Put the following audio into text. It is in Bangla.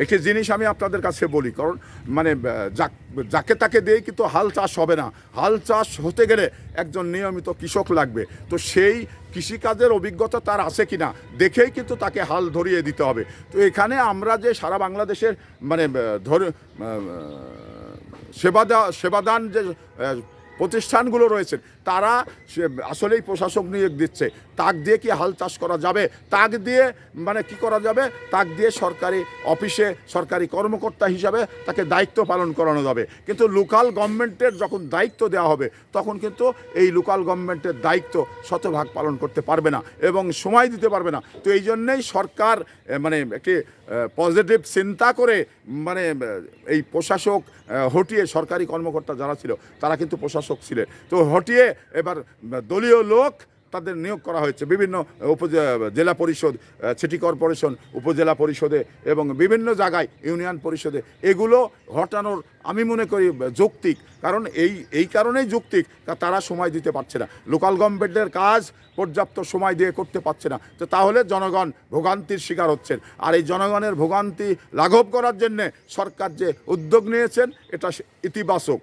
একটি জিনিস আমি আপনাদের কাছে বলি, কারণ মানে যাকে তাকে দিয়েই কিন্তু হাল চাষ হবে না। হাল চাষ হতে গেলে একজন নিয়মিত কৃষক লাগবে। তো সেই কৃষিকাজের অভিজ্ঞতা তার আছে কিনা দেখেই কিন্তু তাকে হাল ধরিয়ে দিতে হবে। তো এখানে আমরা যে সারা বাংলাদেশের মানে সেবাদান যে প্রতিষ্ঠানগুলো রয়েছে, তারা আসলেই প্রশাসক নিয়োগ দিচ্ছে। তাক দিয়ে কি হাল চাষ করা যাবে? তাক দিয়ে মানে কি করা যাবে? তাক দিয়ে সরকারি অফিসে সরকারি কর্মকর্তা হিসাবে তাকে দায়িত্ব পালন করানো যাবে। কিন্তু লোকাল গভর্নমেন্টের যখন দায়িত্ব দেওয়া হবে, তখন কিন্তু এই লোকাল গভর্নমেন্টের দায়িত্ব শতভাগ পালন করতে পারবে না এবং সময় দিতে পারবে না। তো এই জন্যেই সরকার মানে একটি পজিটিভ চিন্তা করে মানে এই প্রশাসক হটিয়ে, সরকারি কর্মকর্তা যারা ছিল তারা কিন্তু প্রশাসক ছিলেন, তো হটিয়ে এবার দলীয় লোক তাদের নিয়োগ করা হয়েছে বিভিন্ন জেলা পরিষদ, সিটি কর্পোরেশন, উপজেলা পরিষদে এবং বিভিন্ন জায়গায় ইউনিয়ন পরিষদে। এগুলো হটানোর আমি মনে করি যৌক্তিক, কারণ এই কারণেই যৌক্তিক, তারা সময় দিতে পারছে না, লোকাল গভর্নমেন্টের কাজ পর্যাপ্ত সময় দিয়ে করতে পারছে না। তো তাহলে জনগণ ভোগান্তির শিকার হচ্ছেন। আর এই জনগণের ভোগান্তি লাঘব করার জন্যে সরকার যে উদ্যোগ নিয়েছেন, এটা ইতিবাচক।